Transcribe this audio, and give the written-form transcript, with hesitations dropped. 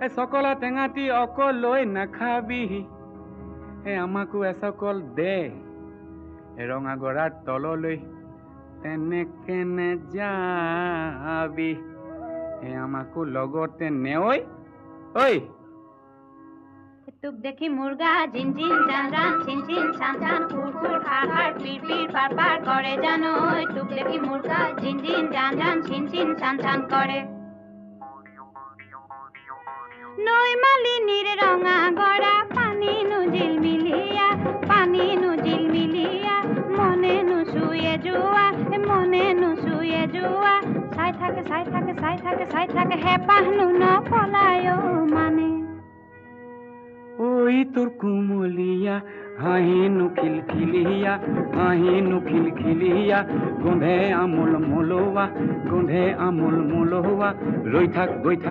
এ সকলা টেঙাটি অকলৈ নাখাবি এ আমাকো এসকল দে ৰঙা গৰাৰ তললৈ তেনেকে নেযাবি এ আমাকো লগতে নেঐ ঐ টুক দেখি মুর্গা ঝিনঝিন জানজান ছিনছিন ছানছান কুরকুর খাড়খাড় পিড়পিড় পাড়পাড় করে জানো টুক দেখি মুর্গা ঝিনঝিন জানজান ছিনছিন ছানছান করে নৈ মালিনীর রঙা গড়া পানি নু ঝিলমিলিয়া মনে নু শুয়ে যোৱা চাই থাকে হেপাহ নু নপলায় মানে ওই তোৰ কুমলিয়া হাহিনু খিলখিলিয়া গোঁধে আমুল মুলোৱা ৰৈ থাক গৈ থাক